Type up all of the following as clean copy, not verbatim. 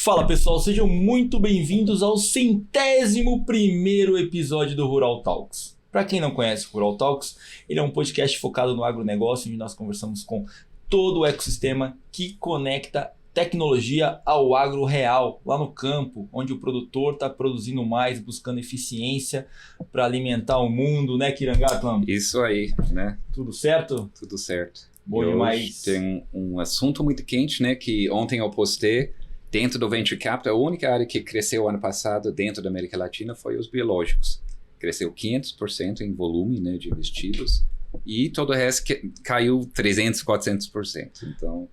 Fala pessoal, sejam muito bem-vindos ao 101º episódio do Rural Talks. Para quem não conhece o Rural Talks, ele é um podcast focado no agronegócio, onde nós conversamos com todo o ecossistema que conecta tecnologia ao agro real, lá no campo, onde o produtor está produzindo mais, buscando eficiência para alimentar o mundo, né, Kirangatlam? Isso aí, né? Tudo certo? Tudo certo. Bom demais. Tem um assunto muito quente, né, que ontem eu postei. Dentro do Venture Capital, a única área que cresceu ano passado dentro da América Latina foi os biológicos. Cresceu 500% em volume, né, de investidos, e todo o resto caiu 300%, 400%. Então,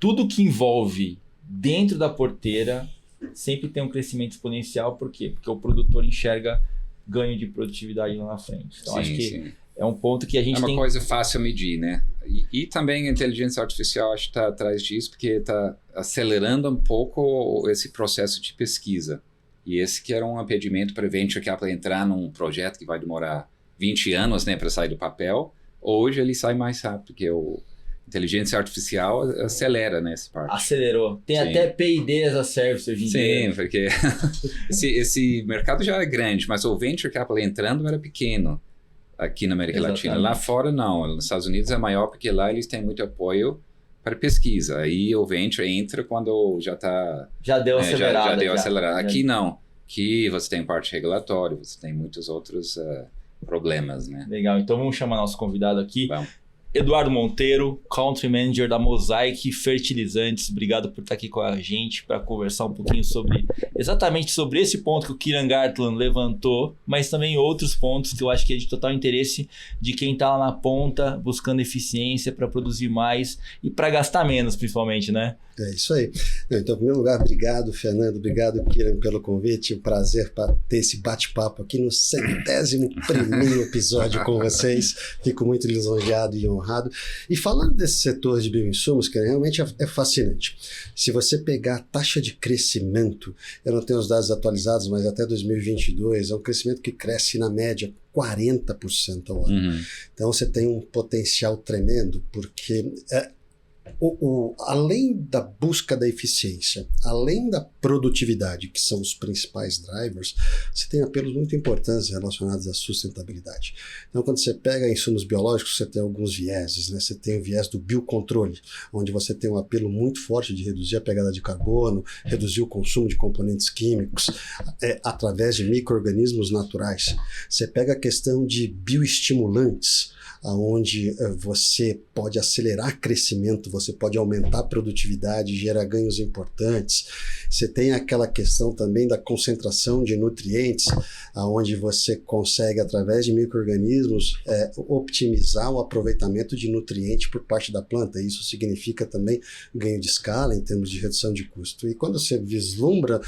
tudo que envolve dentro da porteira sempre tem um crescimento exponencial. Por quê? Porque o produtor enxerga ganho de produtividade lá na frente. Então, acho que é um ponto que a gente tem... É uma coisa fácil a medir, né? E também a inteligência artificial acho que está atrás disso, porque está acelerando um pouco esse processo de pesquisa. E esse que era um impedimento para a Venture Capital entrar num projeto que vai demorar 20 anos, né, para sair do papel. Hoje ele sai mais rápido, porque a inteligência artificial acelera nessa parte. Acelerou. Tem até P&D as a service hoje em dia. Sim, porque esse mercado já é grande, mas o Venture Capital entrando era pequeno aqui na América Latina. Lá fora não, nos Estados Unidos é maior porque lá eles têm muito apoio para pesquisa. Aí o venture entra quando já está... Já deu acelerado. Já deu acelerado. Aqui não. Aqui você tem parte regulatória, você tem muitos outros problemas, né? Legal, então vamos chamar nosso convidado aqui. Vamos. Eduardo Monteiro, Country Manager da Mosaic Fertilizantes. Obrigado por estar aqui com a gente para conversar um pouquinho exatamente sobre esse ponto que o Kirangatlam levantou, mas também outros pontos que eu acho que é de total interesse de quem está lá na ponta buscando eficiência para produzir mais e para gastar menos, principalmente, né? É isso aí. Então, em primeiro lugar, obrigado, Fernando, obrigado, Kiran, pelo convite. Um prazer para ter esse bate-papo aqui no 101º episódio com vocês. Fico muito lisonjeado e honrado. E falando desse setor de bioinsumos, que realmente é fascinante. Se você pegar a taxa de crescimento, eu não tenho os dados atualizados, mas até 2022 é um crescimento que cresce na média 40% ao ano. Uhum. Então você tem um potencial tremendo, porque além da busca da eficiência, além da produtividade, que são os principais drivers, você tem apelos muito importantes relacionados à sustentabilidade. Então, quando você pega insumos biológicos, você tem alguns vieses, né? Você tem o viés do biocontrole, onde você tem um apelo muito forte de reduzir a pegada de carbono, reduzir o consumo de componentes químicos através de micro-organismos naturais. Você pega a questão de bioestimulantes, onde você pode acelerar crescimento, você pode aumentar a produtividade, gerar ganhos importantes. Você tem aquela questão também da concentração de nutrientes, onde você consegue, através de micro-organismos, optimizar o aproveitamento de nutrientes por parte da planta. Isso significa também ganho de escala em termos de redução de custo. E quando você vislumbra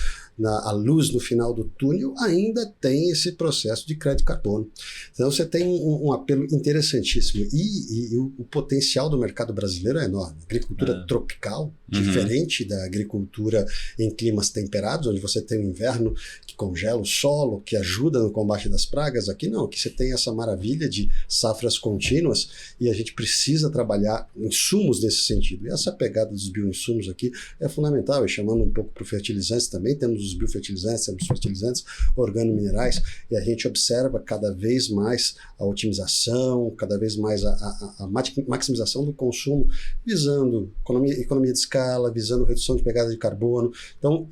a luz no final do túnel, ainda tem esse processo de crédito de carbono. Então você tem um apelo interessantíssimo. E o potencial do mercado brasileiro é enorme. Agricultura tropical, diferente da agricultura em climas temperados, onde você tem o inverno que congela o solo, que ajuda no combate das pragas. Aqui não, aqui você tem essa maravilha de safras contínuas e a gente precisa trabalhar insumos nesse sentido. E essa pegada dos bioinsumos aqui é fundamental. E chamando um pouco para o fertilizantes também, temos os biofertilizantes, temos os fertilizantes organominerais, e a gente observa cada vez mais a otimização, cada vez mais a maximização do consumo, visando economia de escala, visando redução de pegada de carbono. Então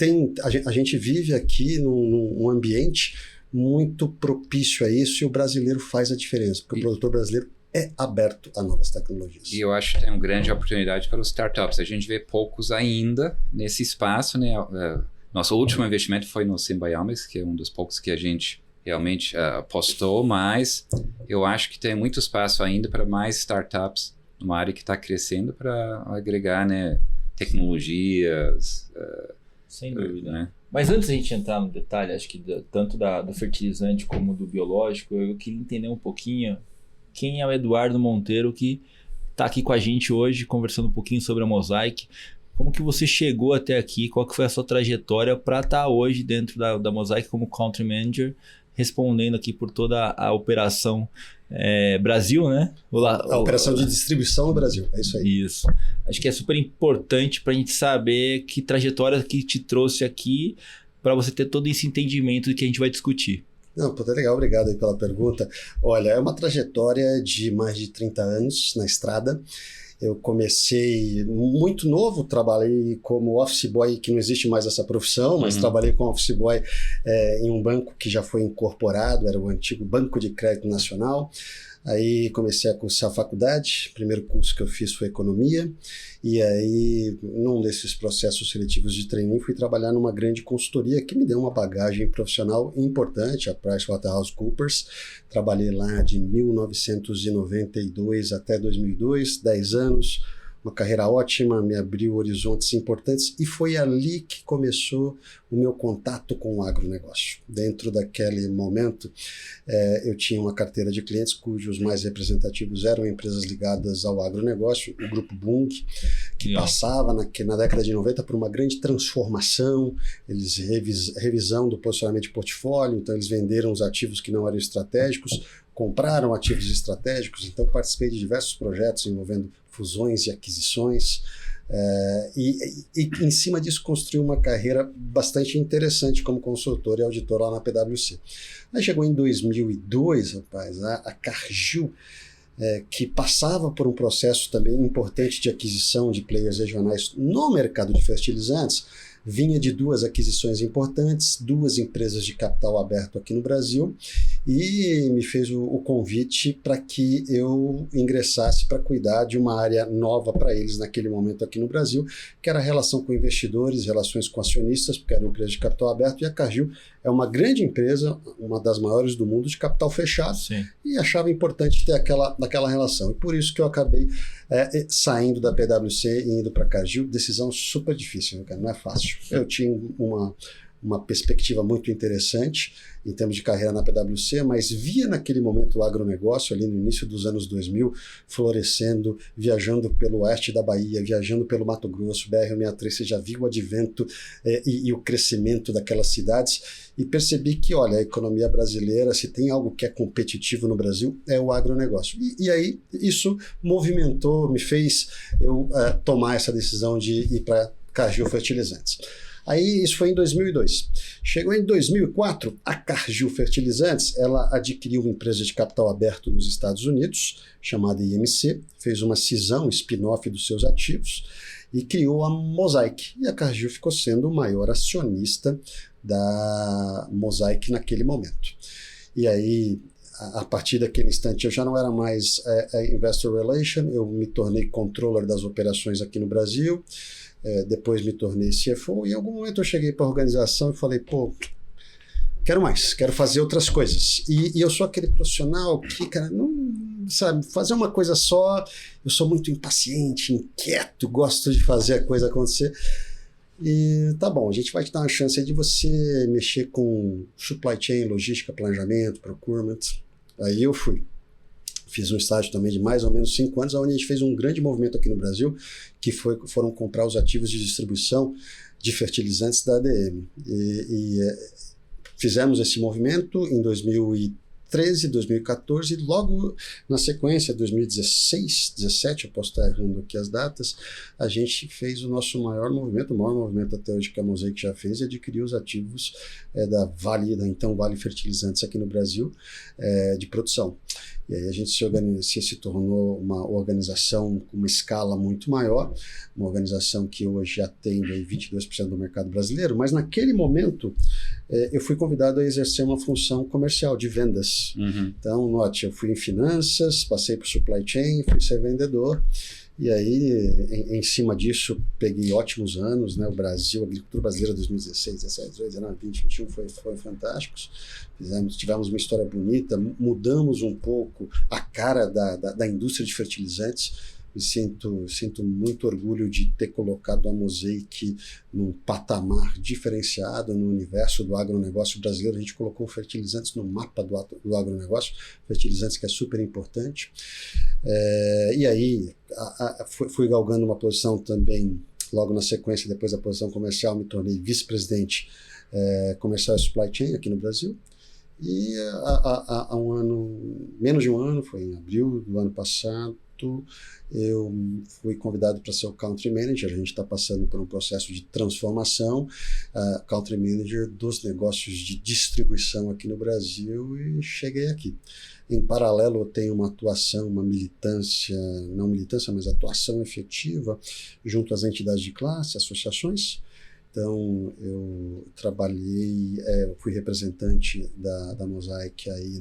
a gente vive aqui num ambiente muito propício a isso, e o brasileiro faz a diferença, porque o produtor brasileiro é aberto a novas tecnologias. E eu acho que tem uma grande oportunidade para os startups. A gente vê poucos ainda nesse espaço, né? Nosso último investimento foi no Symbiomics, que é um dos poucos que a gente realmente apostou, mas eu acho que tem muito espaço ainda para mais startups numa área que está crescendo para agregar, né, tecnologias. Sem dúvida. Né? Mas antes da gente entrar no detalhe, acho que tanto do fertilizante como do biológico, eu queria entender um pouquinho quem é o Eduardo Monteiro, que está aqui com a gente hoje, conversando um pouquinho sobre a Mosaic. Como que você chegou até aqui? Qual que foi a sua trajetória para estar hoje dentro da Mosaic como Country Manager, respondendo aqui por toda a operação Brasil, né? A operação de distribuição no Brasil, é isso aí. Isso. Acho que é super importante para a gente saber que trajetória que te trouxe aqui para você ter todo esse entendimento do que a gente vai discutir. Não, pô, tá legal, obrigado aí pela pergunta. Olha, é uma trajetória de mais de 30 anos na estrada. Eu comecei muito novo, trabalhei como office boy, que não existe mais essa profissão, mas trabalhei como office boy em um banco que já foi incorporado, era o antigo Banco de Crédito Nacional. Aí comecei a cursar a faculdade, o primeiro curso que eu fiz foi economia, e aí num desses processos seletivos de trainee fui trabalhar numa grande consultoria que me deu uma bagagem profissional importante, a PricewaterhouseCoopers. Trabalhei lá de 1992 até 2002, 10 anos, uma carreira ótima, me abriu horizontes importantes e foi ali que começou o meu contato com o agronegócio. Dentro daquele momento, eu tinha uma carteira de clientes cujos mais representativos eram empresas ligadas ao agronegócio, o Grupo Bung, que passava na década de 90 por uma grande transformação, eles revisão do posicionamento de portfólio, então eles venderam os ativos que não eram estratégicos, compraram ativos estratégicos, então participei de diversos projetos envolvendo fusões e aquisições, e em cima disso construí uma carreira bastante interessante como consultor e auditor lá na PwC. Aí chegou em 2002, rapaz, a Cargill, que passava por um processo também importante de aquisição de players regionais no mercado de fertilizantes, vinha de 2 aquisições importantes, 2 empresas de capital aberto aqui no Brasil, e me fez o convite para que eu ingressasse para cuidar de uma área nova para eles naquele momento aqui no Brasil, que era a relação com investidores, relações com acionistas, porque era uma empresa de capital aberto, e a Cargill é uma grande empresa, uma das maiores do mundo, de capital fechado. Sim. E achava importante ter aquela relação. E por isso que eu acabei saindo da PwC e indo para a Cargill. Decisão super difícil, cara, não é fácil. Eu tinha uma perspectiva muito interessante em termos de carreira na PwC, mas via naquele momento o agronegócio, ali no início dos anos 2000, florescendo, viajando pelo oeste da Bahia, viajando pelo Mato Grosso, BR-163, você já viu o advento e o crescimento daquelas cidades, e percebi que, olha, a economia brasileira, se tem algo que é competitivo no Brasil, é o agronegócio. E aí isso movimentou, me fez eu tomar essa decisão de ir para Cargill Fertilizantes. Aí isso foi em 2002. Chegou em 2004, a Cargill Fertilizantes, ela adquiriu uma empresa de capital aberto nos Estados Unidos, chamada IMC, fez uma cisão, spin-off dos seus ativos e criou a Mosaic. E a Cargill ficou sendo o maior acionista da Mosaic naquele momento. E aí, a partir daquele instante, eu já não era mais Investor Relation, eu me tornei controller das operações aqui no Brasil. Depois me tornei CFO e em algum momento eu cheguei para a organização e falei, pô, quero mais, quero fazer outras coisas. E eu sou aquele profissional que, cara, não sabe, fazer uma coisa só, eu sou muito impaciente, inquieto, gosto de fazer a coisa acontecer. E tá bom, a gente vai te dar uma chance aí de você mexer com supply chain, logística, planejamento, procurement. Aí eu fui. Fiz um estágio também de mais ou menos 5 anos, onde a gente fez um grande movimento aqui no Brasil, que foram comprar os ativos de distribuição de fertilizantes da ADM. Fizemos esse movimento em 2013, 2014, logo na sequência, 2016, 2017, eu posso estar errando aqui as datas, a gente fez o nosso maior movimento, o maior movimento até hoje que a Mosaic já fez, e adquiriu os ativos da então Vale Fertilizantes aqui no Brasil, de produção. E aí a gente se tornou uma organização com uma escala muito maior, uma organização que hoje atende aí 22% do mercado brasileiro, mas naquele momento eu fui convidado a exercer uma função comercial de vendas. Uhum. Então, note, eu fui em finanças, passei por supply chain, fui ser vendedor, e aí, em cima disso, peguei ótimos anos, né? O Brasil, a agricultura brasileira 2016, 17, 18, 19, 20, 21 foi fantásticos. Tivemos uma história bonita, mudamos um pouco a cara da indústria de fertilizantes. Me sinto muito orgulho de ter colocado a Mosaic num patamar diferenciado no universo do agronegócio brasileiro. A gente colocou fertilizantes no mapa do agronegócio, fertilizantes que é super importante. E aí fui galgando uma posição também, logo na sequência, depois da posição comercial, me tornei vice-presidente comercial e supply chain aqui no Brasil. E há um ano, menos de um ano, foi em abril do ano passado, eu fui convidado para ser o Country Manager. A gente está passando por um processo de transformação, Country Manager dos negócios de distribuição aqui no Brasil, e cheguei aqui. Em paralelo, eu tenho uma atuação, uma militância, não militância, mas atuação efetiva junto às entidades de classe, associações. Então, eu trabalhei, fui representante da Mosaic aí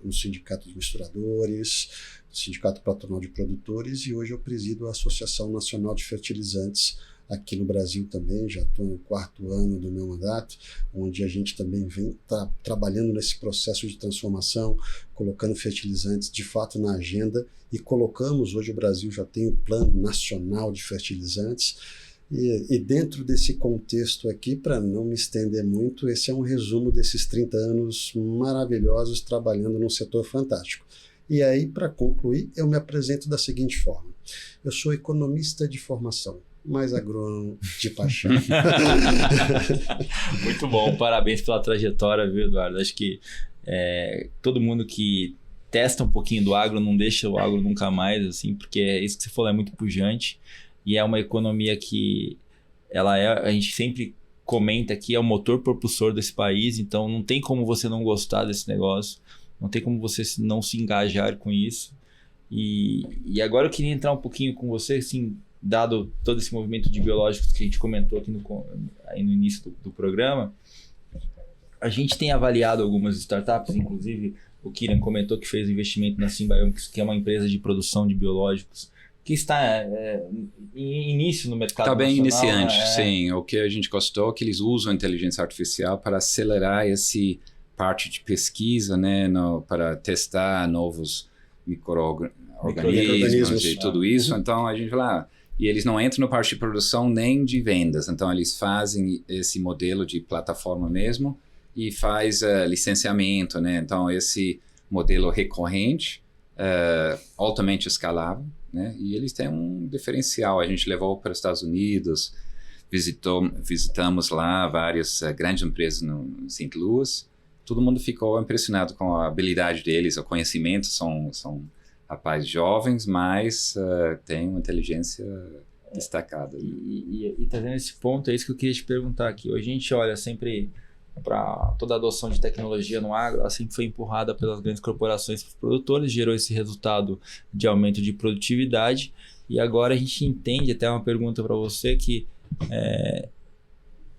no Sindicato de Misturadores, no Sindicato Patronal de Produtores, e hoje eu presido a Associação Nacional de Fertilizantes aqui no Brasil também. Já estou no 4º ano do meu mandato, onde a gente também vem trabalhando nesse processo de transformação, colocando fertilizantes de fato na agenda, e colocamos, hoje o Brasil já tem o Plano Nacional de Fertilizantes. E dentro desse contexto aqui, para não me estender muito, esse é um resumo desses 30 anos maravilhosos trabalhando num setor fantástico. E aí, para concluir, eu me apresento da seguinte forma: eu sou economista de formação, mas agrônomo de paixão. Muito bom, parabéns pela trajetória, viu, Eduardo? Acho que todo mundo que testa um pouquinho do agro não deixa o agro nunca mais, assim, porque isso que você falou é muito pujante. E é uma economia que a gente sempre comenta que é o motor propulsor desse país, então não tem como você não gostar desse negócio, não tem como você não se engajar com isso. E agora eu queria entrar um pouquinho com você, assim, dado todo esse movimento de biológicos que a gente comentou aqui aí no início do programa. A gente tem avaliado algumas startups, inclusive o Kiran comentou que fez investimento na Symbiomics, que é uma empresa de produção de biológicos, que está em início no mercado nacional. Está bem iniciante, sim. O que a gente gostou é que eles usam a inteligência artificial para acelerar essa parte de pesquisa, né, para testar novos micro-organismos e tudo isso. Então, a gente vai lá. E eles não entram na parte de produção nem de vendas. Então, eles fazem esse modelo de plataforma mesmo e faz licenciamento, né? Então, esse modelo recorrente, altamente escalável, né? E eles têm um diferencial. A gente levou para os Estados Unidos, visitamos lá várias grandes empresas no St. Louis. Todo mundo ficou impressionado com a habilidade deles, o conhecimento. São rapazes jovens, mas têm uma inteligência destacada. E trazendo esse ponto, é isso que eu queria te perguntar aqui. Hoje a gente olha sempre para toda a adoção de tecnologia no agro, ela sempre foi empurrada pelas grandes corporações, pelos produtores, gerou esse resultado de aumento de produtividade, e agora a gente entende, até uma pergunta para você, que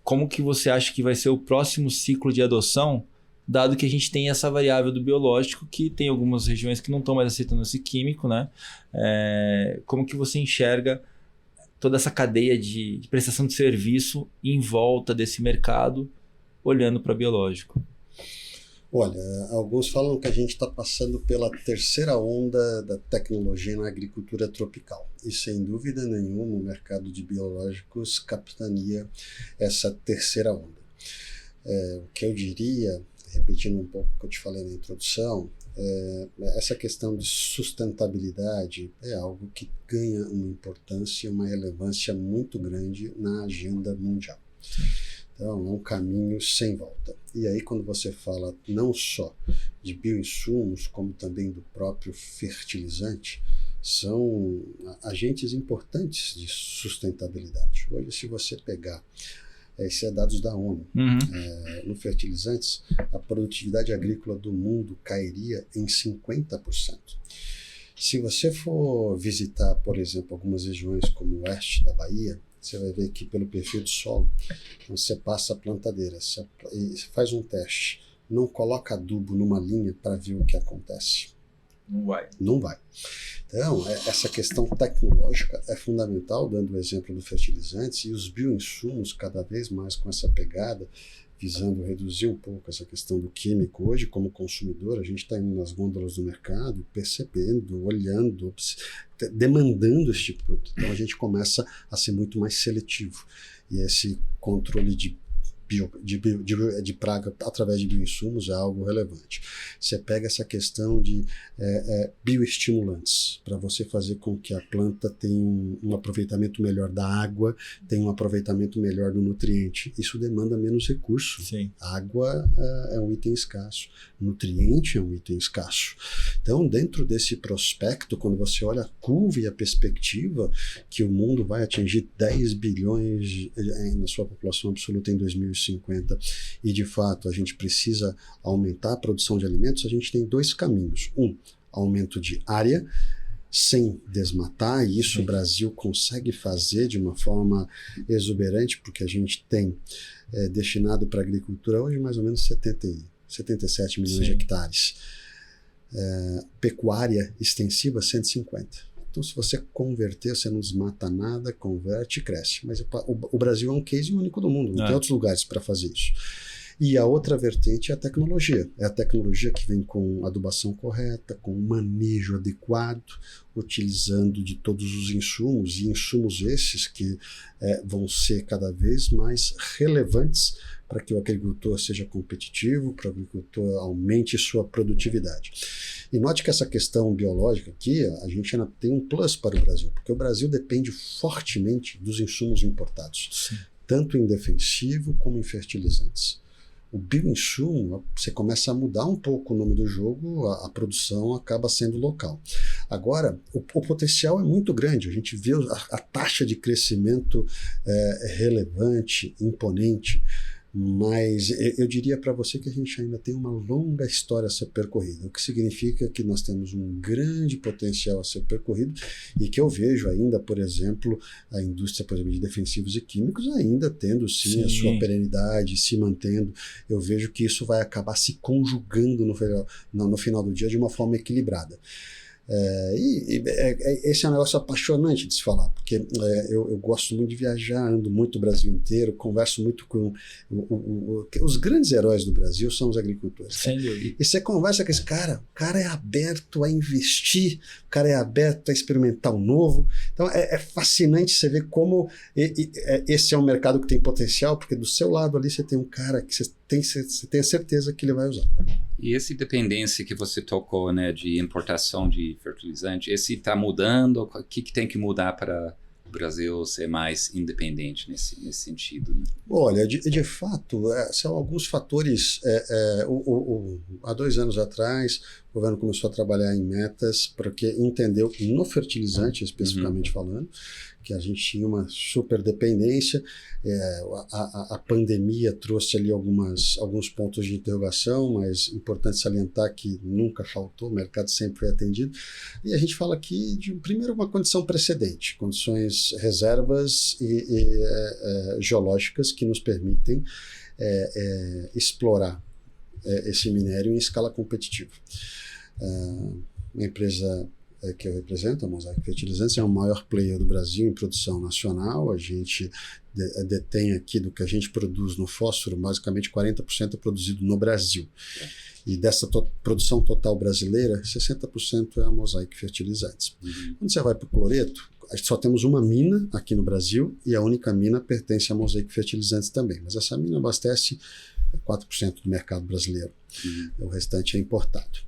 como que você acha que vai ser o próximo ciclo de adoção, dado que a gente tem essa variável do biológico, que tem algumas regiões que não estão mais aceitando esse químico, né? Como que você enxerga toda essa cadeia de prestação de serviço em volta desse mercado, olhando para biológico? Olha, alguns falam que a gente está passando pela terceira onda da tecnologia na agricultura tropical. E sem dúvida nenhuma o mercado de biológicos capitaneia essa terceira onda. O que eu diria, repetindo um pouco o que eu te falei na introdução, essa questão de sustentabilidade é algo que ganha uma importância e uma relevância muito grande na agenda mundial. Então, é um caminho sem volta. E aí, quando você fala não só de bioinsumos, como também do próprio fertilizante, são agentes importantes de sustentabilidade. Hoje, se você pegar, esses são dados da ONU, no fertilizantes, a produtividade agrícola do mundo cairia em 50%. Se você for visitar, por exemplo, algumas regiões como o oeste da Bahia, você vai ver que pelo perfil do solo, você passa a plantadeira, você faz um teste, não coloca adubo numa linha para ver o que acontece. Não vai. Não vai. Então, essa questão tecnológica é fundamental, dando o exemplo do fertilizantes, e os bioinsumos cada vez mais com essa pegada, visando reduzir um pouco essa questão do químico. Hoje, como consumidor, a gente está indo nas gôndolas do mercado, percebendo, olhando, demandando esse tipo de produto. Então, a gente começa a ser muito mais seletivo. E esse controle de de praga através de bioinsumos é algo relevante. Você pega essa questão de bioestimulantes, para você fazer com que a planta tenha um aproveitamento melhor da água, tenha um aproveitamento melhor do nutriente. Isso demanda menos recurso. Sim. Água é um item escasso, nutriente é um item escasso. Então, dentro desse prospecto, quando você olha a curva e a perspectiva que o mundo vai atingir 10 bilhões na sua população absoluta em 2050, e de fato a gente precisa aumentar a produção de alimentos, a gente tem dois caminhos. Aumento de área, sem desmatar, e isso o Brasil consegue fazer de uma forma exuberante, porque a gente tem destinado para a agricultura hoje mais ou menos 77 milhões de hectares. Pecuária extensiva, 150. Então, se você converter, você não desmata nada, converte e cresce. Mas o Brasil é um case único do mundo, não tem outros lugares para fazer isso. E a outra vertente é a tecnologia. É a tecnologia que vem com adubação correta, com manejo adequado, utilizando de todos os insumos, e insumos esses que vão ser cada vez mais relevantes para que o agricultor seja competitivo, para que o agricultor aumente sua produtividade. E note que essa questão biológica aqui, a gente ainda tem um plus para o Brasil, porque o Brasil depende fortemente dos insumos importados, Sim. tanto em defensivo como em fertilizantes. O bioinsumo, você começa a mudar um pouco o nome do jogo, a produção acaba sendo local. Agora, o potencial é muito grande, a gente vê a taxa de crescimento relevante, imponente, mas eu diria para você que a gente ainda tem uma longa história a ser percorrida, o que significa que nós temos um grande potencial a ser percorrido e que eu vejo ainda, por exemplo, a indústria, por exemplo, de defensivos e químicos ainda tendo sim a sua perenidade, se mantendo. Eu vejo que isso vai acabar se conjugando no final do dia de uma forma equilibrada. Esse é um negócio apaixonante de se falar, porque eu gosto muito de viajar, ando muito o Brasil inteiro, converso muito com os grandes heróis do Brasil são os agricultores. Sem dúvida. E você conversa com esse cara, o cara é aberto a investir, o cara é aberto a experimentar o novo. Então é fascinante você ver como esse é um mercado que tem potencial, porque do seu lado ali você tem um cara que você tem a certeza que ele vai usar. E essa dependência que você tocou, né, de importação de fertilizante, esse está mudando? O que tem que mudar para o Brasil ser mais independente nesse sentido? Né? Olha, de fato, são alguns fatores. Há 2 anos atrás, o governo começou a trabalhar em metas, porque entendeu, no fertilizante especificamente falando, que a gente tinha uma super dependência. A pandemia trouxe ali alguns pontos de interrogação, mas importante salientar que nunca faltou, o mercado sempre foi atendido. E a gente fala aqui de, primeiro, uma condição precedente, condições reservas geológicas que nos permitem explorar esse minério em escala competitiva. A empresa que eu represento, a Mosaic Fertilizantes, é o maior player do Brasil em produção nacional. A gente detém aqui do que a gente produz no fósforo, basicamente 40% é produzido no Brasil. E dessa produção total brasileira, 60% é a Mosaic Fertilizantes. Quando você vai para o cloreto, só temos uma mina aqui no Brasil e a única mina pertence a Mosaic Fertilizantes também. Mas essa mina abastece 4% do mercado brasileiro. O restante é importado.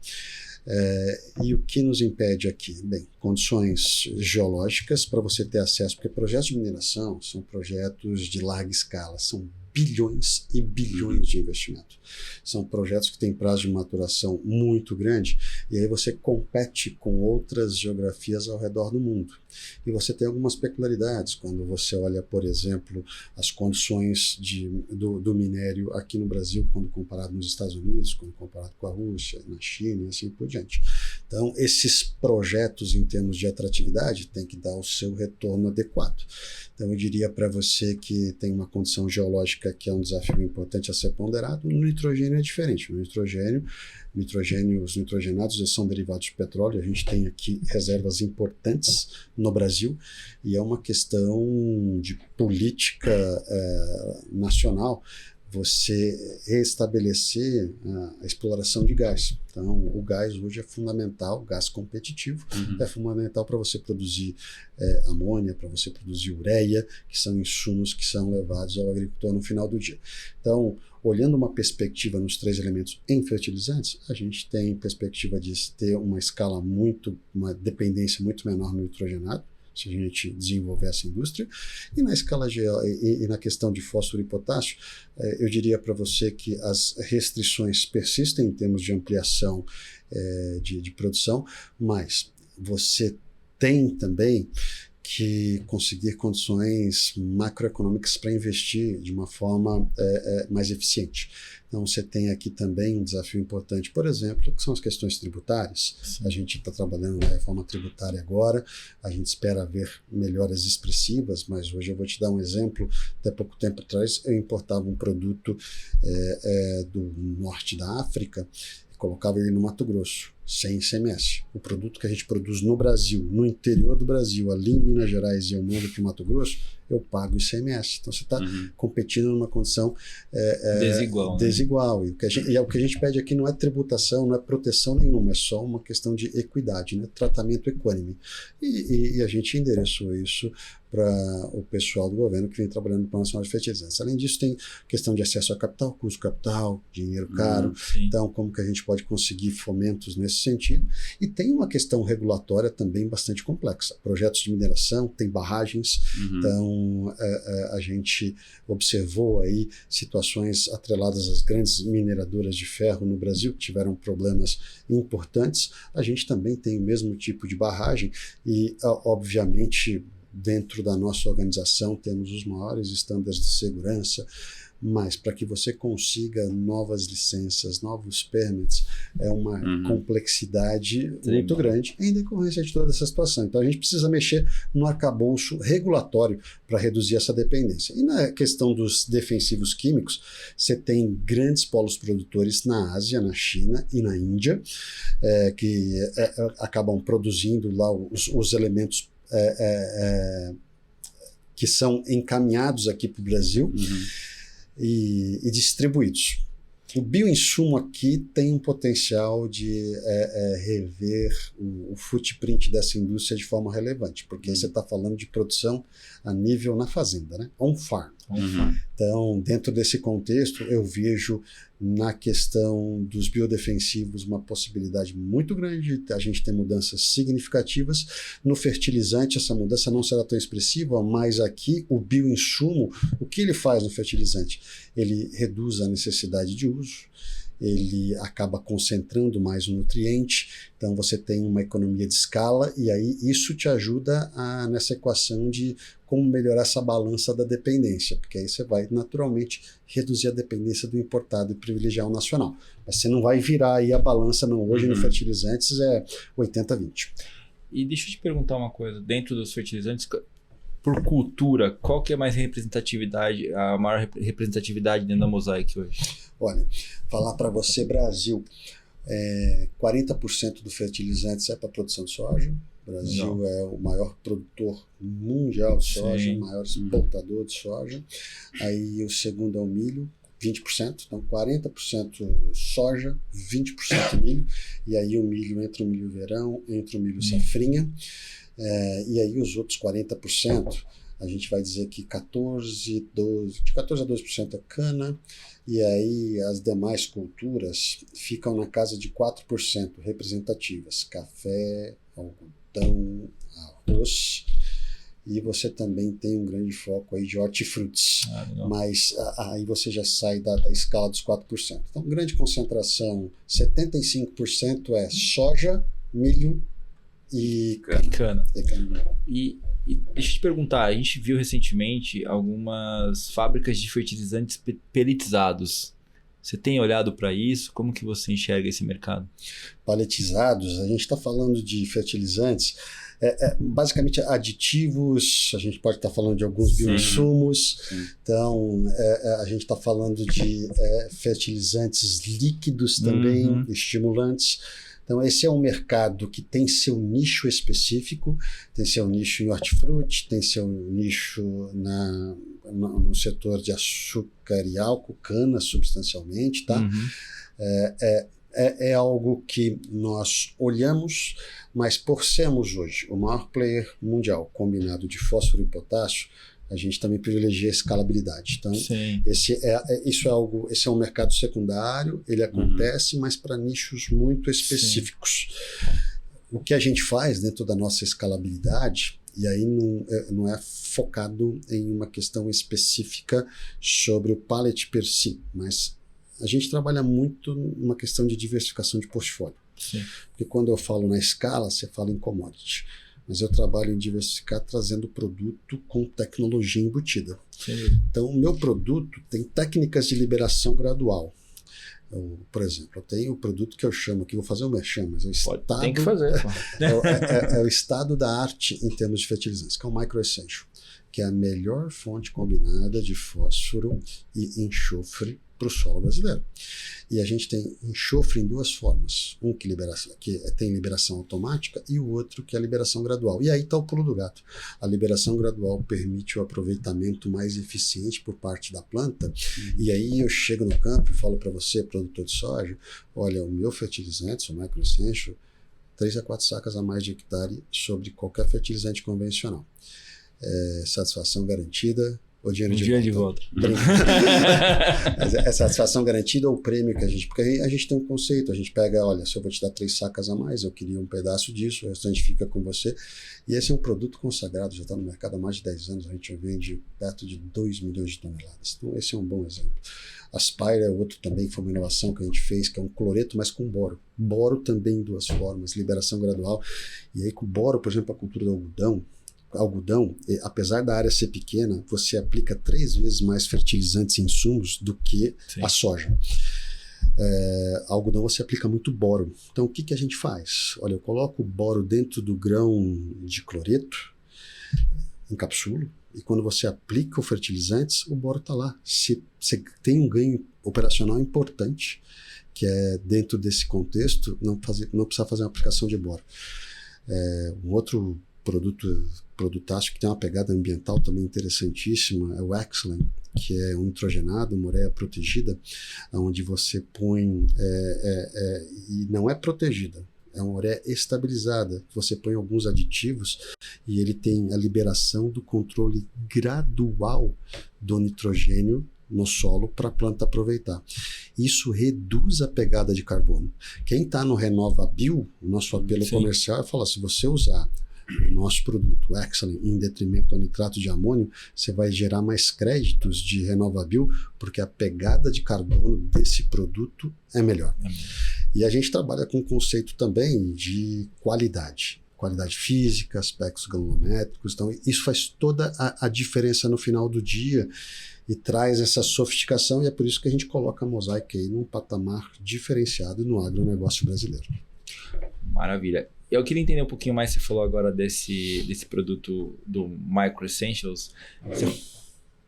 E o que nos impede aqui? Bem, condições geológicas para você ter acesso, porque projetos de mineração são projetos de larga escala, são bilhões e bilhões de investimento. São projetos que têm prazo de maturação muito grande, e aí você compete com outras geografias ao redor do mundo. E você tem algumas peculiaridades, quando você olha, por exemplo, as condições do minério aqui no Brasil, quando comparado nos Estados Unidos, quando comparado com a Rússia, na China e assim por diante. Então, esses projetos, em termos de atratividade, têm que dar o seu retorno adequado. Então, eu diria para você que tem uma condição geológica que é um desafio importante a ser ponderado. No nitrogênio é diferente. No nitrogênio, os nitrogenados eles são derivados de petróleo. A gente tem aqui reservas importantes no Brasil e é uma questão de política nacional você restabelecer a exploração de gás. Então, o gás hoje é fundamental, o gás competitivo, é fundamental para você produzir amônia, para você produzir ureia, que são insumos que são levados ao agricultor no final do dia. Então, olhando uma perspectiva nos 3 elementos em fertilizantes, a gente tem perspectiva de ter uma uma dependência muito menor no nitrogenado, se a gente desenvolver essa indústria. E na escala e na questão de fósforo e potássio, eu diria para você que as restrições persistem em termos de ampliação de produção, mas você tem também que conseguir condições macroeconômicas para investir de uma forma mais eficiente. Então, você tem aqui também um desafio importante, por exemplo, que são as questões tributárias. Sim. A gente está trabalhando na reforma tributária agora, a gente espera ver melhoras expressivas, mas hoje eu vou te dar um exemplo. Até pouco tempo atrás, eu importava um produto do norte da África, colocava ele no Mato Grosso, sem ICMS. O produto que a gente produz no Brasil, no interior do Brasil, ali em Minas Gerais, e eu mando para o Mato Grosso, eu pago ICMS. Então você está competindo numa condição desigual. Né? E o que a gente pede aqui não é tributação, não é proteção nenhuma, é só uma questão de equidade, né? Tratamento equânime. E a gente endereçou isso para o pessoal do governo que vem trabalhando no Plano Nacional de Fertilizantes. Além disso, tem questão de acesso a capital, custo capital, dinheiro caro. Então, como que a gente pode conseguir fomentos nesse sentido? E tem uma questão regulatória também bastante complexa. Projetos de mineração, tem barragens. Então, a gente observou aí situações atreladas às grandes mineradoras de ferro no Brasil, que tiveram problemas importantes. A gente também tem o mesmo tipo de barragem e, obviamente, dentro da nossa organização temos os maiores estándares de segurança, mas para que você consiga novas licenças, novos permits, é uma complexidade muito grande em decorrência de toda essa situação. Então a gente precisa mexer no arcabouço regulatório para reduzir essa dependência. E na questão dos defensivos químicos, você tem grandes polos produtores na Ásia, na China e na Índia, que acabam produzindo lá os elementos que são encaminhados aqui para o Brasil e distribuídos. O bioinsumo aqui tem um potencial de rever o footprint dessa indústria de forma relevante, porque você está falando de produção a nível na fazenda, né? On-farm. Então, dentro desse contexto, eu vejo na questão dos biodefensivos uma possibilidade muito grande de a gente ter mudanças significativas. No fertilizante, essa mudança não será tão expressiva, mas aqui o bioinsumo, o que ele faz no fertilizante? Ele reduz a necessidade de uso, ele acaba concentrando mais o nutriente, então você tem uma economia de escala e aí isso te ajuda nessa equação de como melhorar essa balança da dependência, porque aí você vai naturalmente reduzir a dependência do importado e privilegiar o nacional. Mas você não vai virar aí a balança, não. Hoje no fertilizantes é 80-20. E deixa eu te perguntar uma coisa, dentro dos fertilizantes, por cultura, qual que é mais representatividade, a maior representatividade dentro da Mosaic hoje? Olha, falar para você, Brasil, 40% do fertilizantes é para produção de soja. O Brasil é o maior produtor mundial de soja, o maior exportador de soja. Aí o segundo é o milho, 20%, então 40% soja, 20% milho. E aí o milho entra o milho verão, entra o milho safrinha. E aí os outros 40%, a gente vai dizer que de 14 a 12% é cana, e aí as demais culturas ficam na casa de 4% representativas, café, algodão, arroz, e você também tem um grande foco aí de hortifrutis, mas aí você já sai da escala dos 4%. Então, grande concentração, 75% é soja, milho e cana. E deixa eu te perguntar, a gente viu recentemente algumas fábricas de fertilizantes peletizados. Você tem olhado para isso? Como que você enxerga esse mercado? Paletizados, a gente está falando de fertilizantes, basicamente aditivos, a gente pode estar falando de alguns bioinsumos, então a gente está falando de fertilizantes líquidos também, estimulantes. Então, esse é um mercado que tem seu nicho específico, tem seu nicho em hortifruti, tem seu nicho no setor de açúcar e álcool, cana substancialmente, tá? É algo que nós olhamos, mas por sermos hoje o maior player mundial combinado de fósforo e potássio, a gente também privilegia a escalabilidade. Então, esse é um mercado secundário, ele acontece, mas para nichos muito específicos. O que a gente faz dentro da nossa escalabilidade, e aí não é focado em uma questão específica sobre o pallet per si, mas a gente trabalha muito numa questão de diversificação de portfólio. Porque quando eu falo na escala, você fala em commodity. Mas eu trabalho em diversificar trazendo produto com tecnologia embutida. Então, o meu produto tem técnicas de liberação gradual. Por exemplo, eu tenho o produto que eu chamo aqui, vou fazer o merchan, mas é o estado, tem que fazer. é o estado da arte em termos de fertilizantes, que é o Micro Essential, que é a melhor fonte combinada de fósforo e enxofre para o solo brasileiro. E a gente tem enxofre em duas formas. Um que tem liberação automática e o outro que é a liberação gradual. E aí está o pulo do gato. A liberação gradual permite o aproveitamento mais eficiente por parte da planta. E aí eu chego no campo e falo para você, produtor de soja, olha, o meu fertilizante, o Micro Essential, 3 a 4 sacas a mais de hectare sobre qualquer fertilizante convencional. Satisfação garantida. O dinheiro de volta. É satisfação garantida ou prêmio que a gente... Porque a gente tem um conceito, a gente pega, olha, se eu vou te dar 3 sacas a mais, eu queria um pedaço disso, o restante fica com você. E esse é um produto consagrado, já está no mercado há mais de 10 anos, a gente vende perto de 2 milhões de toneladas. Então esse é um bom exemplo. Aspire é outro também, foi uma inovação que a gente fez, que é um cloreto, mas com boro. Boro também em duas formas, liberação gradual. E aí com boro, por exemplo, a cultura do algodão, apesar da área ser pequena, você aplica 3 vezes mais fertilizantes e insumos do que a soja. Algodão você aplica muito boro. Então o que a gente faz? Olha, eu coloco o boro dentro do grão de cloreto, encapsulo, e quando você aplica os fertilizantes, o boro está lá. Você tem um ganho operacional importante, que é dentro desse contexto, não precisar fazer uma aplicação de boro. Um outro produtaço que tem uma pegada ambiental também interessantíssima é o Excellent, que é um nitrogenado, uma ureia protegida, onde você põe, e não é protegida, é uma ureia estabilizada, você põe alguns aditivos e ele tem a liberação do controle gradual do nitrogênio no solo para a planta aproveitar. Isso reduz a pegada de carbono. Quem está no RenovaBio, o nosso apelo comercial é falar, se você usar o nosso produto, o Excellent, em detrimento ao nitrato de amônio, você vai gerar mais créditos de RenovaBio, porque a pegada de carbono desse produto é melhor. E a gente trabalha com um conceito também de qualidade física, aspectos granulométricos, então isso faz toda a diferença no final do dia e traz essa sofisticação, e é por isso que a gente coloca a Mosaic aí num patamar diferenciado no agronegócio brasileiro. Maravilha. Eu queria entender um pouquinho mais, você falou agora desse produto do Micro Essentials.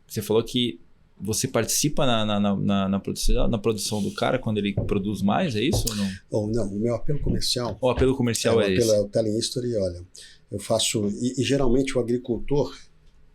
Você falou que você participa na produção do cara quando ele produz mais, é isso ou não? Ou não, o meu apelo comercial... O apelo comercial é esse? É o Telling History, olha, eu faço... E geralmente o agricultor...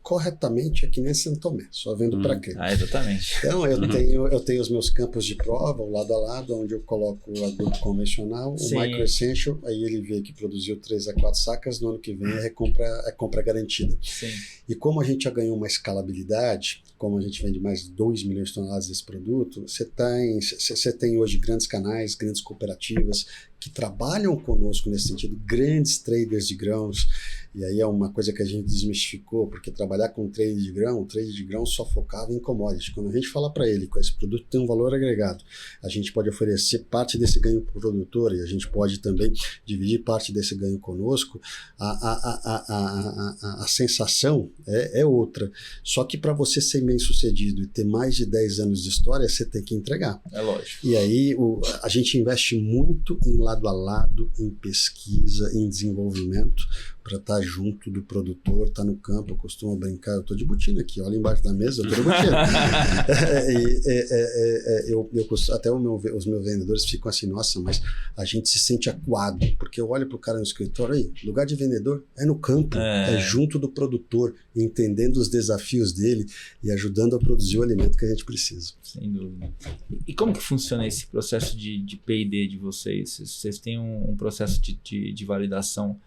corretamente é que nem São Tomé, só vendo para quê. Exatamente. Então, eu tenho os meus campos de prova, o lado a lado, onde eu coloco o adubo convencional, o Micro Essential, aí ele vê que produziu 3 a 4 sacas, no ano que vem é compra garantida. Sim. E como a gente já ganhou uma escalabilidade, como a gente vende mais de 2 milhões de toneladas desse produto, você tem hoje grandes canais, grandes cooperativas que trabalham conosco nesse sentido, grandes traders de grãos, e aí é uma coisa que a gente desmistificou, porque trabalhar com trade de grão só focava em commodities. Quando a gente fala para ele que esse produto tem um valor agregado, a gente pode oferecer parte desse ganho para o produtor e a gente pode também dividir parte desse ganho conosco, a sensação é outra. Só que para você ser bem sucedido e ter mais de 10 anos de história, você tem que entregar. É lógico. E aí a gente investe muito em lado a lado em pesquisa, em desenvolvimento, para estar junto do produtor, estar no campo. Eu costumo brincar, eu estou de botina aqui, olha embaixo da mesa, eu estou de botina. Até os meus vendedores ficam assim, nossa, mas a gente se sente acuado, porque eu olho para o cara no escritório, aí, lugar de vendedor é no campo, é junto do produtor, entendendo os desafios dele e ajudando a produzir o alimento que a gente precisa. Sem dúvida. E como que funciona esse processo de P&D de vocês? Vocês têm um processo de validação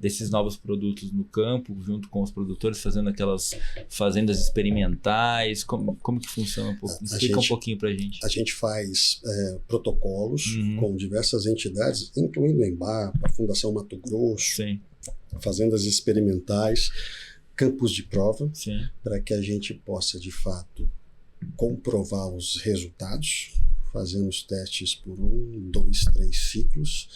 desses novos produtos no campo, junto com os produtores, fazendo aquelas fazendas experimentais? Como que funciona um pouco? Explica um pouquinho pra gente. A gente faz protocolos com diversas entidades, incluindo a Embrapa, a Fundação Mato Grosso, Sim. fazendas experimentais, campos de prova, para que a gente possa, de fato, comprovar os resultados, fazendo os testes por 1, 2, 3 ciclos,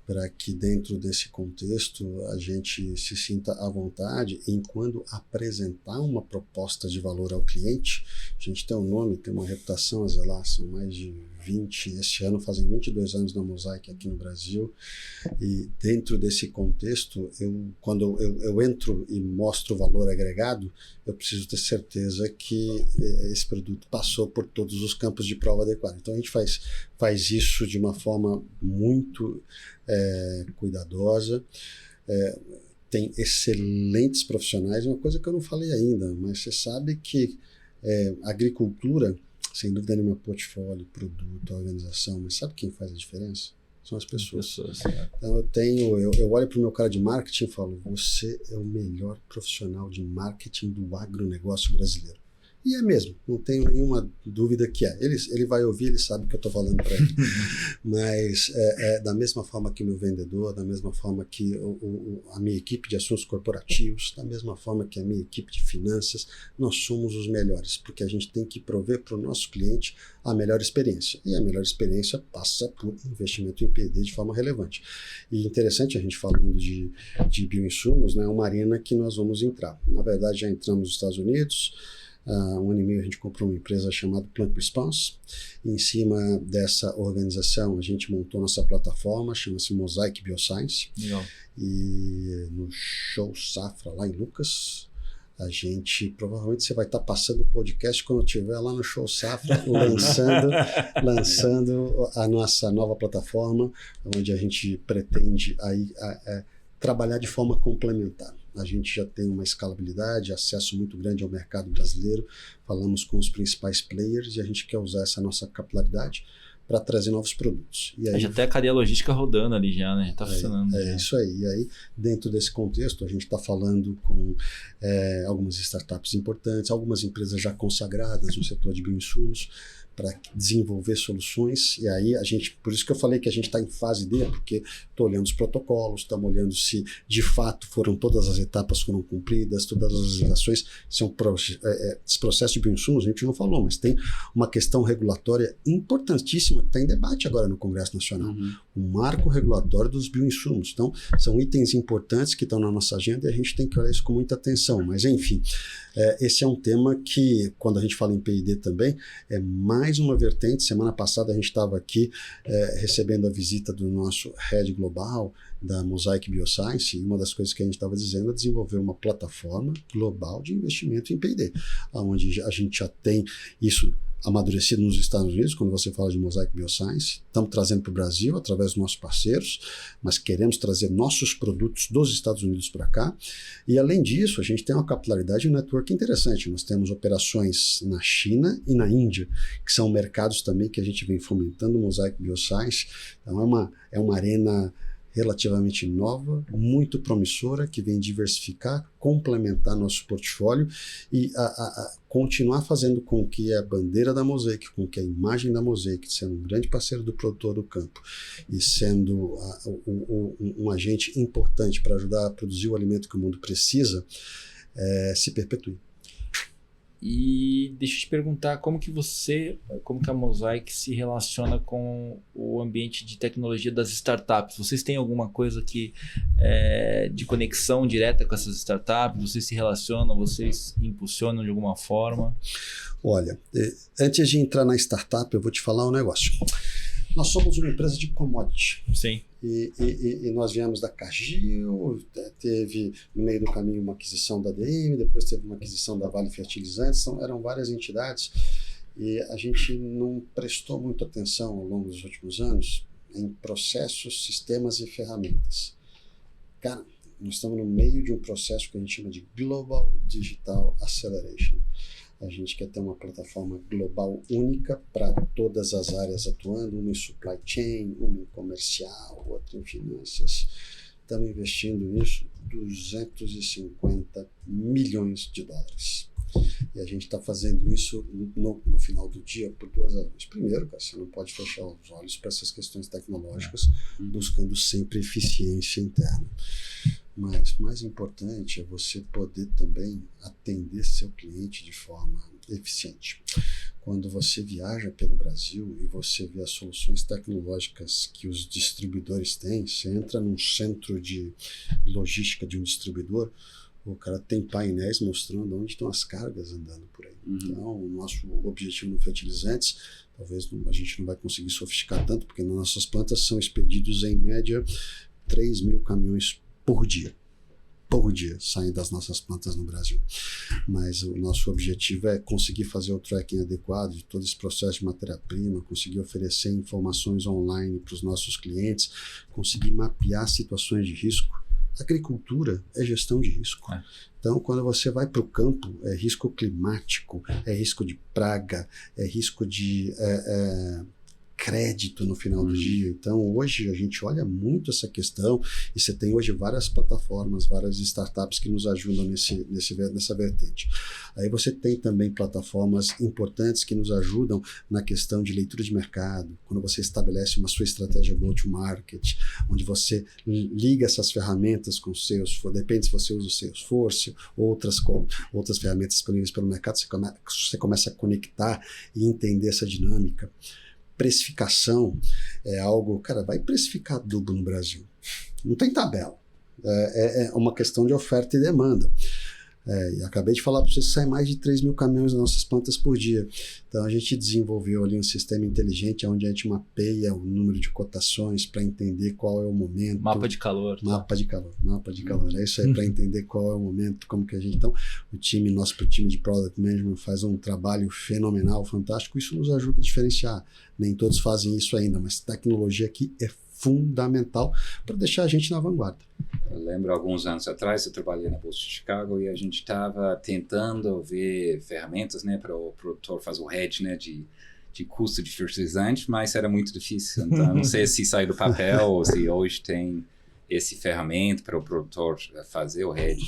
para que dentro desse contexto a gente se sinta à vontade em quando apresentar uma proposta de valor ao cliente. A gente tem um nome, tem uma reputação a zelar, são mais de 20, este ano fazem 22 anos da Mosaic aqui no Brasil, e dentro desse contexto, quando eu entro e mostro o valor agregado, eu preciso ter certeza que esse produto passou por todos os campos de prova adequados. Então a gente faz isso de uma forma muito cuidadosa, tem excelentes profissionais. Uma coisa que eu não falei ainda, mas você sabe que agricultura, sem dúvida nenhuma, portfólio, produto, organização, mas sabe quem faz a diferença? São as pessoas. Então eu olho para o meu cara de marketing e falo, você é o melhor profissional de marketing do agronegócio brasileiro. E é mesmo, não tenho nenhuma dúvida que é. Ele vai ouvir, ele sabe o que eu estou falando para ele. Mas da mesma forma que o meu vendedor, da mesma forma que a minha equipe de assuntos corporativos, da mesma forma que a minha equipe de finanças, nós somos os melhores, porque a gente tem que prover para o nosso cliente a melhor experiência. E a melhor experiência passa por investimento em P&D de forma relevante. E interessante a gente falando de bioinsumos, né, é uma arena que nós vamos entrar. Na verdade, já entramos nos Estados Unidos. 1 ano e meio a gente comprou uma empresa chamada Plant Response. Em cima dessa organização a gente montou nossa plataforma, chama-se Mosaic Bioscience. Legal. E no Show Safra lá em Lucas, a gente, provavelmente você vai estar passando o podcast quando eu estiver lá no Show Safra lançando a nossa nova plataforma, onde a gente pretende aí trabalhar de forma complementar. A gente já tem uma escalabilidade, acesso muito grande ao mercado brasileiro, falamos com os principais players e a gente quer usar essa nossa capilaridade para trazer novos produtos. E aí, já tem a cadeia logística rodando ali já, né? Está funcionando. Isso aí. E aí, dentro desse contexto, a gente está falando com algumas startups importantes, algumas empresas já consagradas no setor de bioinsumos, para desenvolver soluções. E aí por isso que eu falei que a gente está em fase D, porque estou olhando os protocolos, estamos olhando se de fato todas as etapas foram cumpridas, todas as ações são esse processo de bioinsumos, a gente não falou, mas tem uma questão regulatória importantíssima que está em debate agora no Congresso Nacional. O marco regulatório dos bioinsumos. Então, são itens importantes que estão na nossa agenda e a gente tem que olhar isso com muita atenção. Mas, enfim, esse é um tema que, quando a gente fala em P&D também, é mais uma vertente. Semana passada a gente estava aqui recebendo a visita do nosso Head Global da Mosaic Bioscience, e uma das coisas que a gente estava dizendo é desenvolver uma plataforma global de investimento em P&D, onde a gente já tem isso amadurecido nos Estados Unidos, quando você fala de Mosaic Bioscience. Estamos trazendo para o Brasil através dos nossos parceiros, mas queremos trazer nossos produtos dos Estados Unidos para cá. E além disso, a gente tem uma capilaridade e um network interessante. Nós temos operações na China e na Índia, que são mercados também que a gente vem fomentando o Mosaic Bioscience. Então é uma arena relativamente nova, muito promissora, que vem diversificar, complementar nosso portfólio e continuar fazendo com que a bandeira da Mosaic, com que a imagem da Mosaic, sendo um grande parceiro do produtor do campo e sendo um agente importante para ajudar a produzir o alimento que o mundo precisa, se perpetue. E deixa eu te perguntar, como que a Mosaic se relaciona com o ambiente de tecnologia das startups? Vocês têm alguma coisa de conexão direta com essas startups? Vocês se relacionam, vocês impulsionam de alguma forma? Olha, antes de entrar na startup, eu vou te falar um negócio. Nós somos uma empresa de commodity. Sim. E nós viemos da Cargill, teve no meio do caminho uma aquisição da ADM, depois teve uma aquisição da Vale Fertilizantes, então eram várias entidades e a gente não prestou muita atenção ao longo dos últimos anos em processos, sistemas e ferramentas. Cara, nós estamos no meio de um processo que a gente chama de Global Digital Acceleration. A gente quer ter uma plataforma global única para todas as áreas atuando, uma em supply chain, uma em comercial, outra em finanças. Estamos investindo nisso $250 milhões. E a gente está fazendo isso no final do dia por duas razões. Primeiro, cara, você não pode fechar os olhos para essas questões tecnológicas, buscando sempre eficiência interna. Mas mais importante é você poder também atender seu cliente de forma eficiente. Quando você viaja pelo Brasil e você vê as soluções tecnológicas que os distribuidores têm, você entra num centro de logística de um distribuidor, o cara tem painéis mostrando onde estão as cargas andando por aí. Então, o nosso objetivo no fertilizantes, talvez a gente não vai conseguir sofisticar tanto, porque nas nossas plantas são expedidos em média 3.000 caminhões por dia saem das nossas plantas no Brasil. Mas o nosso objetivo é conseguir fazer o tracking adequado de todo esse processo de matéria-prima, conseguir oferecer informações online para os nossos clientes, conseguir mapear situações de risco. Agricultura é gestão de risco. Então, quando você vai para o campo, é risco climático, é risco de praga, é risco de crédito no final do dia. Então, hoje a gente olha muito essa questão e você tem hoje várias plataformas, várias startups que nos ajudam nessa vertente. Aí você tem também plataformas importantes que nos ajudam na questão de leitura de mercado, quando você estabelece uma sua estratégia go-to-market, onde você liga essas ferramentas com o Salesforce, depende se você usa o Salesforce, outras ferramentas disponíveis pelo mercado, você começa a conectar e entender essa dinâmica. Precificação é algo, cara, vai precificar adubo no Brasil. Não tem tabela. É uma questão de oferta e demanda. E acabei de falar para vocês que sai mais de 3.000 caminhões nas nossas plantas por dia. Então a gente desenvolveu ali um sistema inteligente onde a gente mapeia o número de cotações para entender qual é o momento. Mapa de calor. Mapa de calor. É isso aí, para entender qual é o momento, como que a gente... Então, nosso time de Product Management faz um trabalho fenomenal, fantástico. Isso nos ajuda a diferenciar. Nem todos fazem isso ainda, mas tecnologia aqui é fundamental para deixar a gente na vanguarda. Eu lembro alguns anos atrás, eu trabalhei na Bolsa de Chicago e a gente estava tentando ver ferramentas, né, para o produtor fazer o hedge, né, de custo de fertilizante, mas era muito difícil. Então, não sei se saiu do papel ou se hoje tem esse ferramenta para o produtor fazer o hedge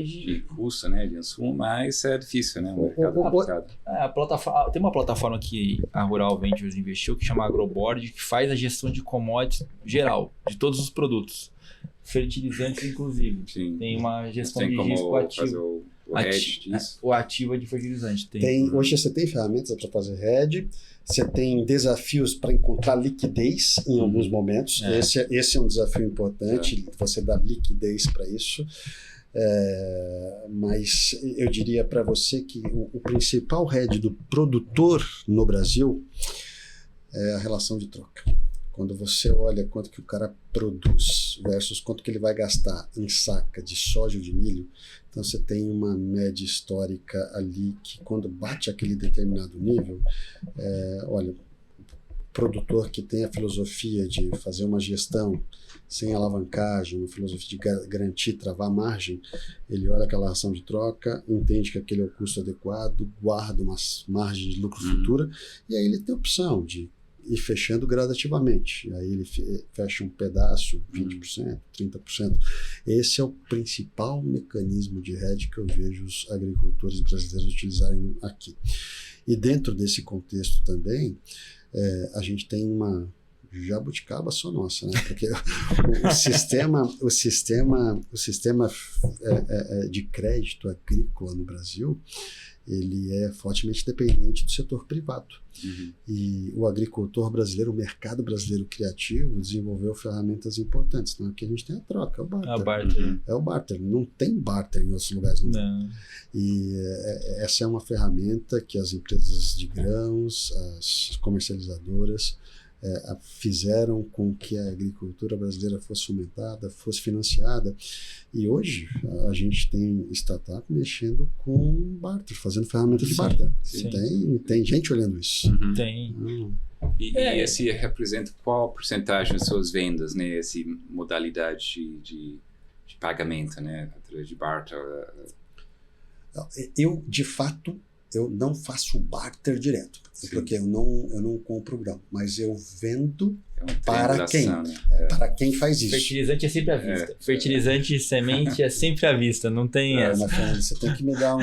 de custo, né, de insumo, mas é difícil, né, o mercado complicado. Tem uma plataforma que a Rural Ventures investiu que chama Agroboard, que faz a gestão de commodities geral, de todos os produtos. Fertilizantes, inclusive. Sim. Tem uma gestão de risco ativo. Fazer o hedge disso? O ativo é de fertilizante. Hoje você tem ferramentas para fazer hedge, você tem desafios para encontrar liquidez em alguns momentos. Esse é um desafio importante, você dá liquidez para isso. Mas eu diria para você que o principal hedge do produtor no Brasil é a relação de troca. Quando você olha quanto que o cara produz versus quanto que ele vai gastar em saca de soja ou de milho, então você tem uma média histórica ali que quando bate aquele determinado nível, olha, o produtor que tem a filosofia de fazer uma gestão sem alavancagem, uma filosofia de garantir, travar a margem, ele olha aquela ação de troca, entende que aquele é o custo adequado, guarda uma margem de lucro futura, e aí ele tem a opção de ir fechando gradativamente. Aí ele fecha um pedaço, 20%, 30%. Esse é o principal mecanismo de hedge que eu vejo os agricultores brasileiros utilizarem aqui. E dentro desse contexto também, a gente tem uma jabuticaba só nossa, né? Porque o sistema de crédito agrícola no Brasil, ele é fortemente dependente do setor privado. E o agricultor brasileiro, o mercado brasileiro criativo, desenvolveu ferramentas importantes. Então, aqui a gente tem a troca, é o barter. É o barter. Não tem barter em outros lugares. Não. E essa é uma ferramenta que as empresas de grãos, as comercializadoras, fizeram com que a agricultura brasileira fosse fomentada, fosse financiada. E hoje a gente tem startup mexendo com barter, fazendo ferramenta de barter. Tem gente olhando isso. Tem. E esse representa qual porcentagem das suas vendas, né? Essa modalidade de pagamento, né? Através de barter. Eu, de fato, eu não faço barter direto, porque eu não compro grão, mas eu vendo para quem? Né? Para quem faz isso. Fertilizante é sempre à vista. Fertilizante e semente é sempre à vista, não tem essa. Mas, Fernando, você tem que me dar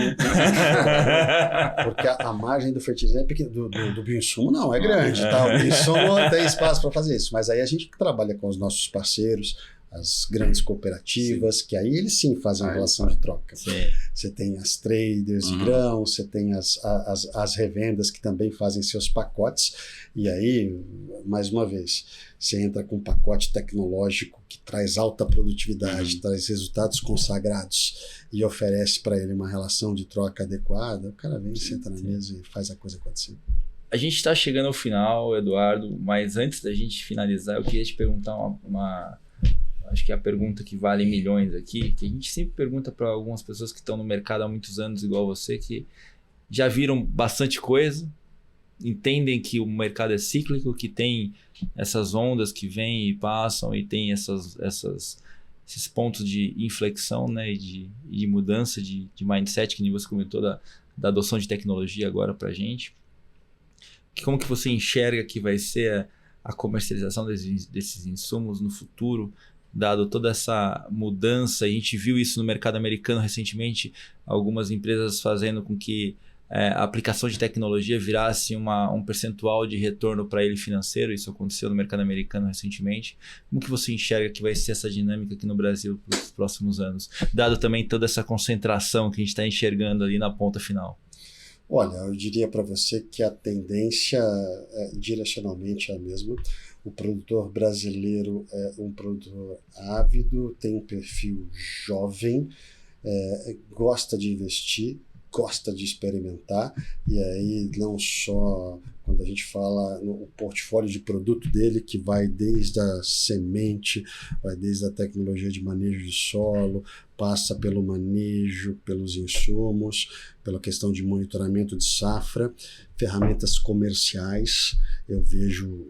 porque a margem do fertilizante é pequena, do bioinsumo não, é grande. Tá? O bioinsumo tem espaço para fazer isso, mas aí a gente trabalha com os nossos parceiros, as grandes cooperativas, que aí eles sim fazem uma relação de troca. Você tem as traders de grão, você tem as revendas que também fazem seus pacotes, e aí, mais uma vez, você entra com um pacote tecnológico que traz alta produtividade, traz resultados consagrados e oferece para ele uma relação de troca adequada, o cara vem, senta na mesa e faz a coisa acontecer. A gente está chegando ao final, Eduardo, mas antes da gente finalizar, eu queria te perguntar acho que é a pergunta que vale milhões aqui, que a gente sempre pergunta para algumas pessoas que estão no mercado há muitos anos, igual você, que já viram bastante coisa, entendem que o mercado é cíclico, que tem essas ondas que vêm e passam e tem esses pontos de inflexão, né, e de mudança de mindset, que nem você comentou da adoção de tecnologia agora para a gente. Como que você enxerga que vai ser a comercialização desses insumos no futuro, dado toda essa mudança? A gente viu isso no mercado americano recentemente, algumas empresas fazendo com que a aplicação de tecnologia virasse um percentual de retorno para ele financeiro. Isso aconteceu no mercado americano recentemente. Como que você enxerga que vai ser essa dinâmica aqui no Brasil para os próximos anos, dado também toda essa concentração que a gente está enxergando ali na ponta final? Olha, eu diria para você que a tendência direcionalmente é a mesma. O produtor brasileiro é um produtor ávido, tem um perfil jovem, gosta de investir, gosta de experimentar, e aí não só quando a gente fala no portfólio de produto dele, que vai desde a semente, vai desde a tecnologia de manejo de solo, passa pelo manejo, pelos insumos, pela questão de monitoramento de safra, ferramentas comerciais. Eu vejo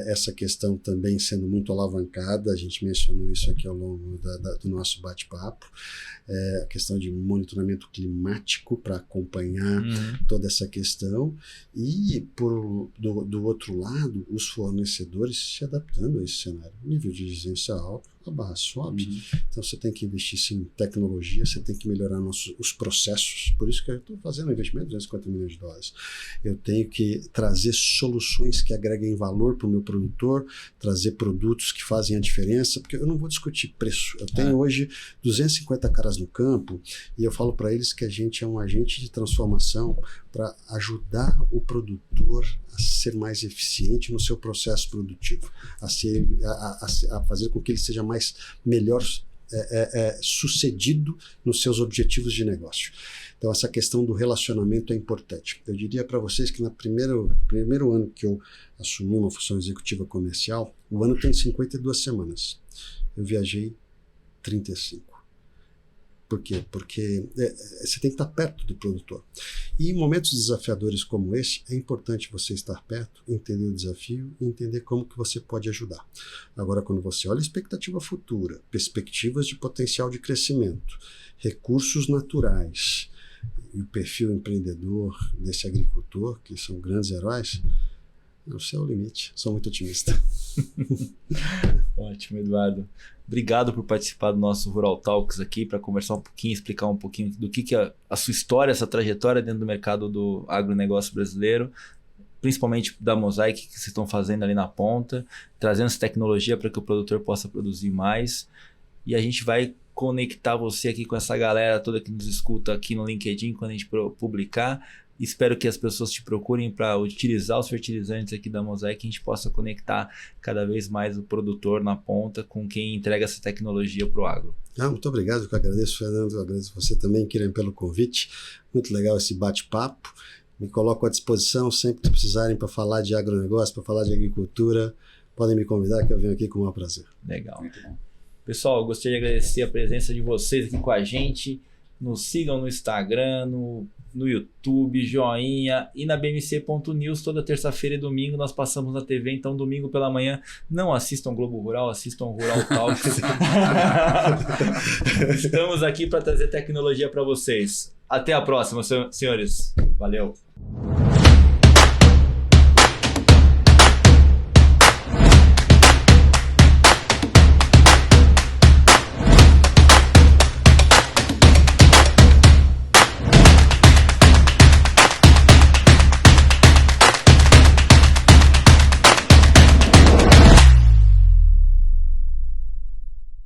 essa questão também sendo muito alavancada, a gente mencionou isso aqui ao longo do nosso bate-papo, a questão de monitoramento climático para acompanhar toda essa questão, e do outro lado, os fornecedores se adaptando a esse cenário. O nível de exigência alto, a barra sobe. Então você tem que investir sim, em tecnologia, você tem que melhorar os processos. Por isso que eu estou fazendo um investimento de 250 milhões de dólares. Eu tenho que trazer soluções que agreguem valor para o meu produtor, trazer produtos que fazem a diferença, porque eu não vou discutir preço. Eu tenho hoje 250 caras no campo e eu falo para eles que a gente é um agente de transformação para ajudar o produtor a ser mais eficiente no seu processo produtivo, a fazer com que ele seja melhor sucedido nos seus objetivos de negócio. Então essa questão do relacionamento é importante. Eu diria para vocês que no primeiro ano que eu assumi uma função executiva comercial, o ano tem 52 semanas. Eu viajei 35. Por quê? Porque você tem que estar perto do produtor. E em momentos desafiadores como esse, é importante você estar perto, entender o desafio e entender como que você pode ajudar. Agora, quando você olha a expectativa futura, perspectivas de potencial de crescimento, recursos naturais e o perfil empreendedor desse agricultor, que são grandes heróis, o céu é o limite. Sou muito otimista. Ótimo, Eduardo. Obrigado por participar do nosso Rural Talks aqui, para conversar um pouquinho, explicar um pouquinho do que é a sua história, essa trajetória dentro do mercado do agronegócio brasileiro, principalmente da Mosaic, que vocês estão fazendo ali na ponta, trazendo essa tecnologia para que o produtor possa produzir mais. E a gente vai conectar você aqui com essa galera toda que nos escuta aqui no LinkedIn quando a gente publicar. Espero que as pessoas te procurem para utilizar os fertilizantes aqui da Mosaic, que a gente possa conectar cada vez mais o produtor na ponta com quem entrega essa tecnologia para o agro. Muito obrigado, eu agradeço, Fernando, eu agradeço você também, Kyrian, pelo convite. Muito legal esse bate-papo. Me coloco à disposição sempre que precisarem para falar de agronegócio, para falar de agricultura. Podem me convidar que eu venho aqui com o maior prazer. Legal. Muito bom. Pessoal, eu gostaria de agradecer a presença de vocês aqui com a gente. Nos sigam no Instagram, no YouTube, joinha e na bmc.news. Toda terça-feira e domingo nós passamos na TV, então domingo pela manhã não assistam Globo Rural, assistam Rural Talks. Estamos aqui para trazer tecnologia para vocês. Até a próxima, senhores. Valeu.